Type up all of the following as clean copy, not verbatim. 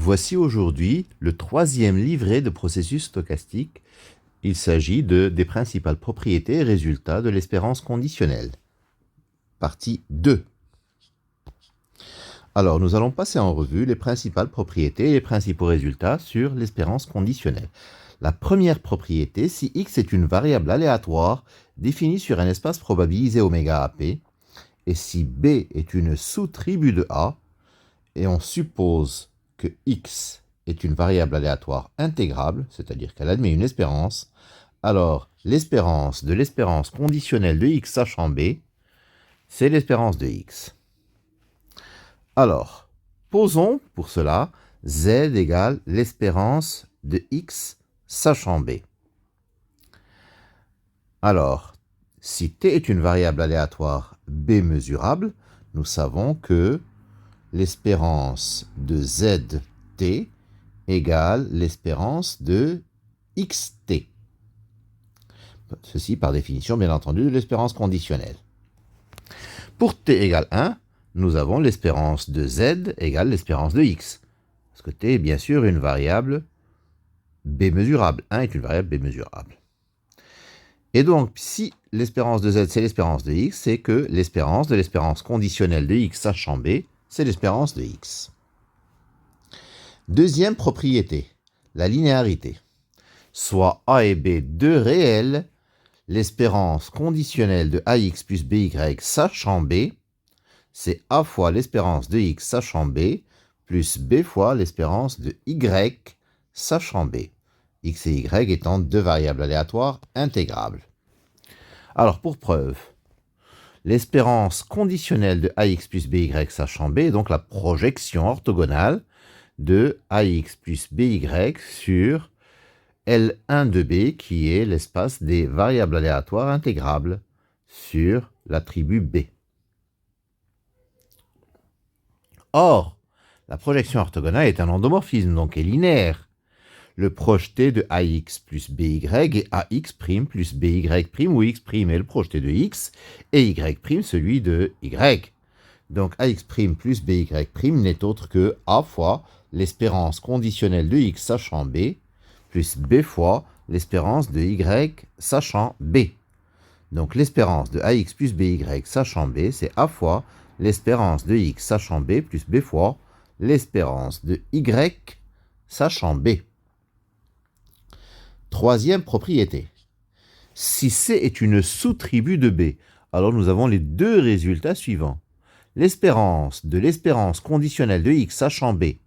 Voici aujourd'hui le troisième livret de processus stochastique. Il s'agit des principales propriétés et résultats de l'espérance conditionnelle. Partie 2. Alors, nous allons passer en revue les principales propriétés et les principaux résultats sur l'espérance conditionnelle. La première propriété, si x est une variable aléatoire définie sur un espace probabilisé oméga AP, et si B est une sous-tribu de A, et on suppose que x est une variable aléatoire intégrable, c'est-à-dire qu'elle admet une espérance, alors l'espérance de l'espérance conditionnelle de x sachant B, c'est l'espérance de x. Alors, posons pour cela z égale l'espérance de x sachant B. Alors, si t est une variable aléatoire b mesurable, nous savons que l'espérance de zt égale l'espérance de xt. Ceci par définition, bien entendu, de l'espérance conditionnelle. Pour t égale 1, nous avons l'espérance de z égale l'espérance de x. Parce que t est bien sûr une variable b mesurable. 1 est une variable b mesurable. Et donc, si l'espérance de z, c'est l'espérance de x, c'est que l'espérance de l'espérance conditionnelle de x sachant b, c'est l'espérance de x. Deuxième propriété, la linéarité. Soit a et b deux réels, l'espérance conditionnelle de ax plus by sachant b, c'est a fois l'espérance de x sachant b, plus b fois l'espérance de y sachant b. X et y étant deux variables aléatoires intégrables. Alors, pour preuve, l'espérance conditionnelle de ax plus by sachant b est donc la projection orthogonale de ax plus by sur L1 de b, qui est l'espace des variables aléatoires intégrables sur l'attribut b. Or, la projection orthogonale est un endomorphisme, donc est linéaire. Le projeté de ax plus by est ax' plus by' où x' est le projeté de x et y' celui de y. Donc ax' plus by' n'est autre que a fois l'espérance conditionnelle de x sachant b plus b fois l'espérance de y sachant b. Donc l'espérance de ax plus by sachant b, c'est a fois l'espérance de x sachant b plus b fois l'espérance de y sachant b. Troisième propriété. Si C est une sous-tribu de B, alors nous avons les deux résultats suivants. L'espérance de l'espérance conditionnelle de x sachant B,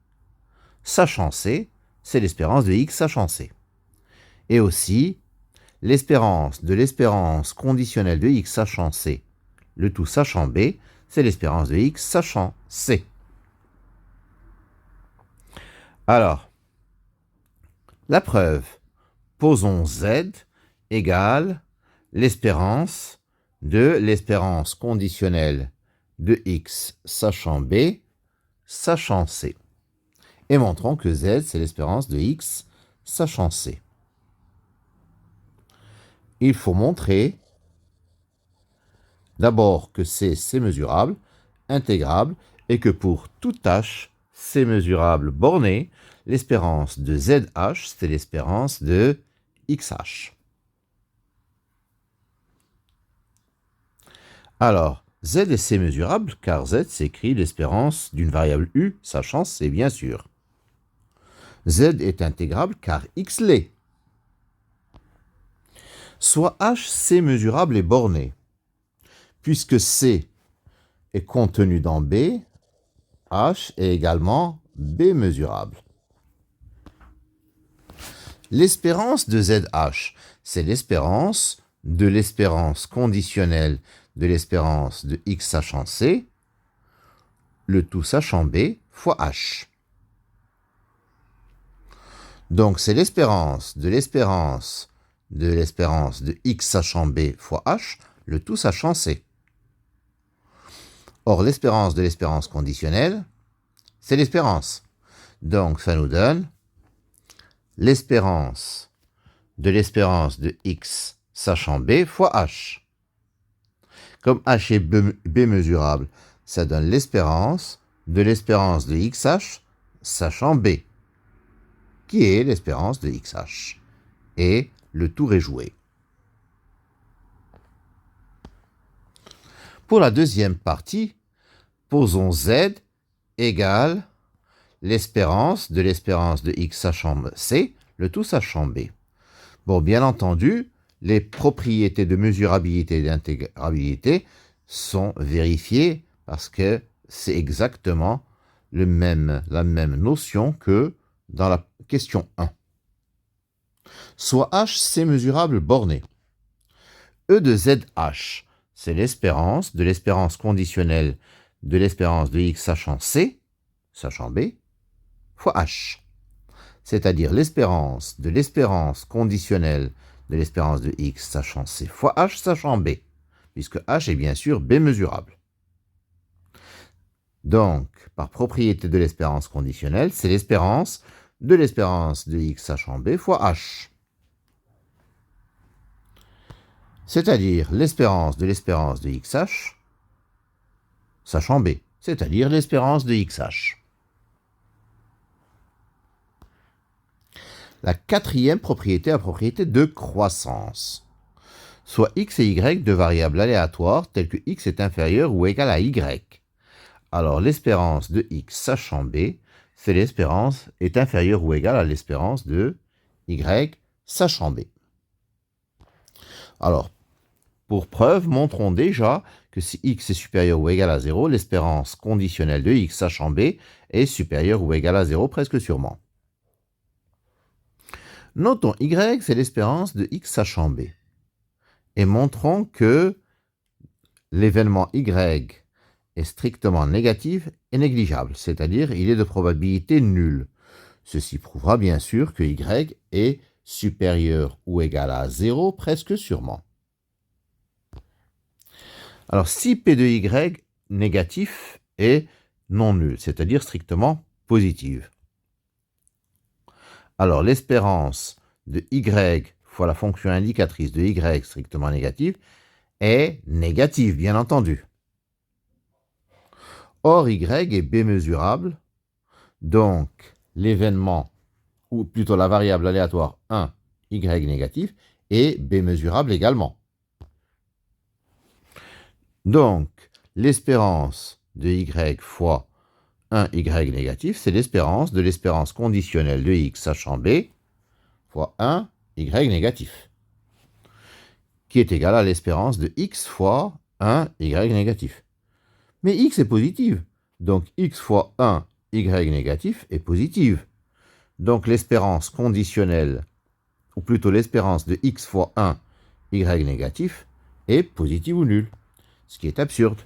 sachant C, c'est l'espérance de x sachant C. Et aussi, l'espérance de l'espérance conditionnelle de x sachant C, le tout sachant B, c'est l'espérance de x sachant C. Alors, la preuve. Posons z égale l'espérance de l'espérance conditionnelle de x sachant b, sachant c. Et montrons que z, c'est l'espérance de x sachant c. Il faut montrer d'abord que c, c'est mesurable, intégrable, et que pour tout h, c'est mesurable borné, l'espérance de zh, c'est l'espérance de xh. Alors, z et c mesurable, car z s'écrit l'espérance d'une variable u, sachant c bien sûr. Z est intégrable car x l'est. Soit h, c mesurable et borné. Puisque c est contenu dans b, h est également b mesurable. L'espérance de ZH, c'est l'espérance de l'espérance conditionnelle de l'espérance de x sachant c, le tout sachant b, fois h. Donc c'est l'espérance de l'espérance de x sachant b fois h, le tout sachant c. Or, l'espérance de l'espérance conditionnelle, c'est l'espérance. Donc ça nous donne l'espérance de x sachant b fois h. Comme h est b mesurable, ça donne l'espérance de xh sachant B, qui est l'espérance de XH. Et le tour est joué. Pour la deuxième partie, posons Z égale l'espérance de X sachant C, le tout sachant B. Bon, bien entendu, les propriétés de mesurabilité et d'intégrabilité sont vérifiées parce que c'est exactement la même notion que dans la question 1. Soit H, c'est mesurable borné. E de ZH, c'est l'espérance de l'espérance conditionnelle de l'espérance de X sachant C, sachant B, fois H. C'est-à-dire l'espérance de l'espérance conditionnelle de l'espérance de X sachant C fois H sachant B, puisque H est bien sûr B mesurable. Donc, par propriété de l'espérance conditionnelle, c'est l'espérance de X sachant B fois H. C'est-à-dire l'espérance de XH sachant B, c'est-à-dire l'espérance de XH. La quatrième propriété est la propriété de croissance. Soit x et y deux variables aléatoires telles que x est inférieur ou égal à y. Alors l'espérance de x sachant b, c'est l'espérance est inférieure ou égale à l'espérance de y sachant b. Alors, pour preuve, montrons déjà que si x est supérieur ou égal à 0, l'espérance conditionnelle de x sachant b est supérieure ou égale à 0 presque sûrement. Notons y, c'est l'espérance de x sachant b. Et montrons que l'événement y est strictement négatif et négligeable, c'est-à-dire il est de probabilité nulle. Ceci prouvera bien sûr que y est supérieur ou égal à 0 presque sûrement. Alors si p de y négatif est non nul, c'est-à-dire strictement positive, alors l'espérance de y fois la fonction indicatrice de y strictement négative est négative, bien entendu. Or, y est b mesurable, donc l'événement, ou plutôt la variable aléatoire 1, y négatif, est b mesurable également. Donc, l'espérance de y fois 1 y négatif, c'est l'espérance de l'espérance conditionnelle de x sachant b fois 1 y négatif, qui est égal à l'espérance de x fois 1 y négatif. Mais x est positive, donc x fois 1 y négatif est positive. Donc l'espérance conditionnelle, ou plutôt l'espérance de x fois 1 y négatif, est positive ou nulle, ce qui est absurde.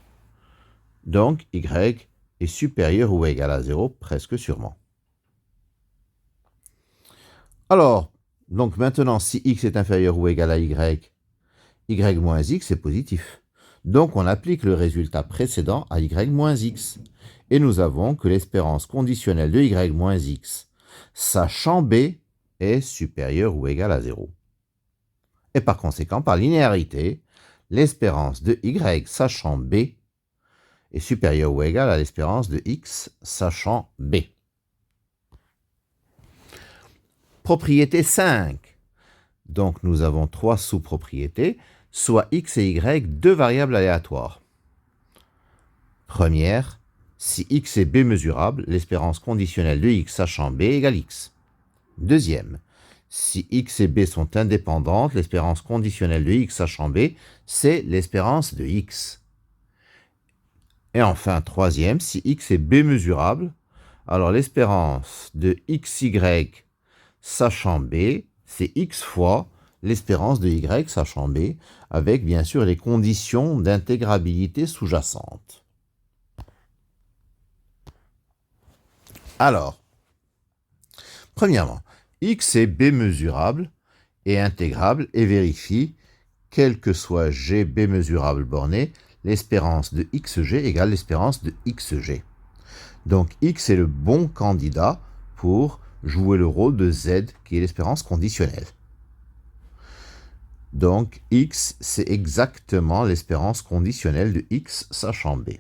Donc y est supérieur ou égal à 0 presque sûrement. Alors, donc maintenant, si x est inférieur ou égal à y moins x est positif. Donc on applique le résultat précédent à y moins x. Et nous avons que l'espérance conditionnelle de y moins x, sachant b, est supérieure ou égale à 0. Et par conséquent, par linéarité, l'espérance de y sachant b est supérieure ou égale à l'espérance de x sachant b. Propriété 5. Donc nous avons trois sous-propriétés, soit x et y, deux variables aléatoires. Première, si x est b mesurable, l'espérance conditionnelle de x sachant b égale x. Deuxième, si x et b sont indépendantes, l'espérance conditionnelle de x sachant b, c'est l'espérance de x. Et enfin, troisième, si x est b mesurable, alors l'espérance de xy sachant b, c'est x fois l'espérance de y sachant b, avec bien sûr les conditions d'intégrabilité sous-jacentes. Alors, premièrement, x est b mesurable et intégrable et vérifie, quel que soit g b mesurable borné, l'espérance de xg égale l'espérance de xg. Donc x est le bon candidat pour jouer le rôle de z, qui est l'espérance conditionnelle. Donc x, c'est exactement l'espérance conditionnelle de x sachant b.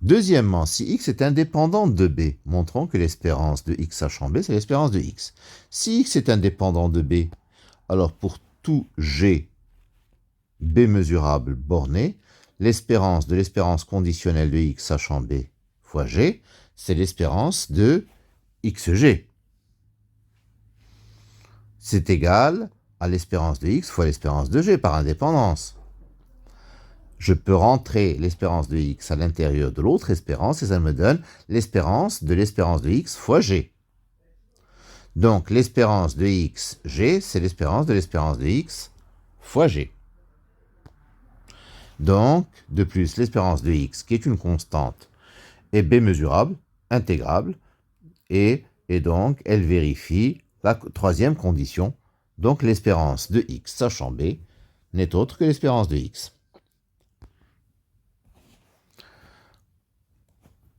Deuxièmement, si x est indépendant de b, montrons que l'espérance de x sachant b, c'est l'espérance de x. Si x est indépendant de b, alors pour tout g b mesurable borné, l'espérance de l'espérance conditionnelle de x sachant b fois g, c'est l'espérance de xg. C'est égal à l'espérance de x fois l'espérance de g par indépendance. Je peux rentrer l'espérance de x à l'intérieur de l'autre espérance et ça me donne l'espérance de x fois g. Donc l'espérance de x, g, c'est l'espérance de x fois g. Donc, de plus, l'espérance de x, qui est une constante, est b mesurable, intégrable, et donc elle vérifie la troisième condition. Donc l'espérance de x sachant b n'est autre que l'espérance de x.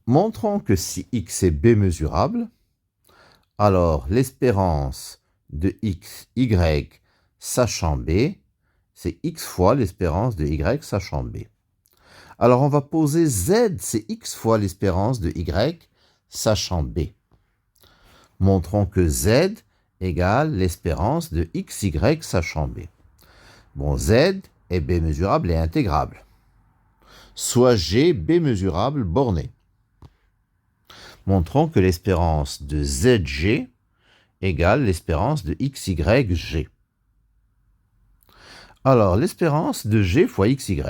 Montrons que si x est b mesurable, alors l'espérance de x, y sachant b, c'est x fois l'espérance de y sachant b. Alors on va poser z, c'est x fois l'espérance de y sachant b. Montrons que z égale l'espérance de xy sachant b. Bon, z est b mesurable et intégrable. Soit g, b mesurable borné. Montrons que l'espérance de zg égale l'espérance de xyg. Alors, l'espérance de g fois xy,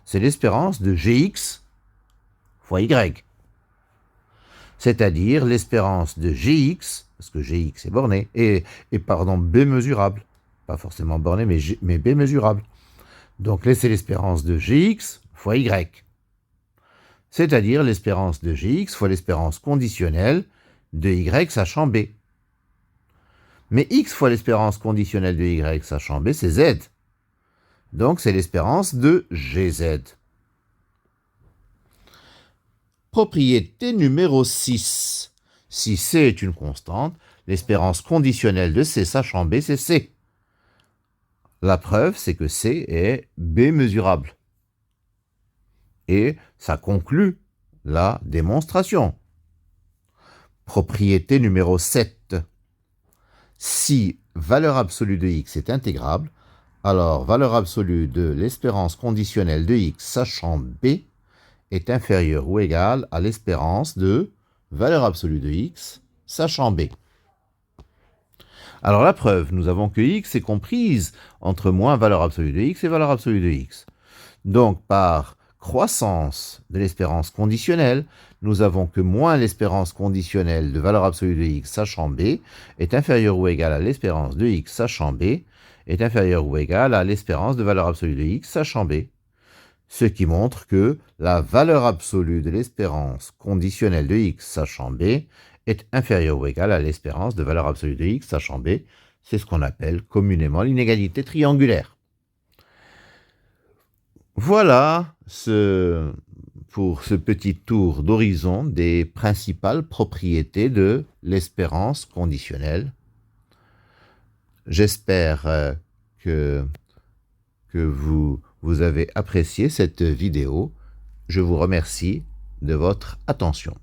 c'est l'espérance de gx fois y. C'est-à-dire l'espérance de gx, parce que gx est borné, et pardon, b mesurable. Pas forcément borné, mais b mesurable. Donc, c'est l'espérance de gx fois y. C'est-à-dire l'espérance de gx fois l'espérance conditionnelle de y sachant b. Mais x fois l'espérance conditionnelle de y sachant b, c'est z. Donc, c'est l'espérance de gz. Propriété numéro 6. Si c est une constante, l'espérance conditionnelle de c sachant b, c'est c. La preuve, c'est que c est b mesurable. Et ça conclut la démonstration. Propriété numéro 7. Si valeur absolue de x est intégrable, alors valeur absolue de l'espérance conditionnelle de x sachant b est inférieure ou égale à l'espérance de valeur absolue de x sachant b. Alors la preuve, nous avons que x est comprise entre moins valeur absolue de x et valeur absolue de x. Donc par croissance de l'espérance conditionnelle, nous avons que moins l'espérance conditionnelle de valeur absolue de x sachant b est inférieure ou égale à l'espérance de x sachant b est inférieure ou égale à l'espérance de valeur absolue de x sachant b. Ce qui montre que la valeur absolue de l'espérance conditionnelle de x sachant b est inférieure ou égale à l'espérance de valeur absolue de x sachant b. C'est ce qu'on appelle communément l'inégalité triangulaire. Voilà pour ce petit tour d'horizon des principales propriétés de l'espérance conditionnelle. J'espère que vous avez apprécié cette vidéo. Je vous remercie de votre attention.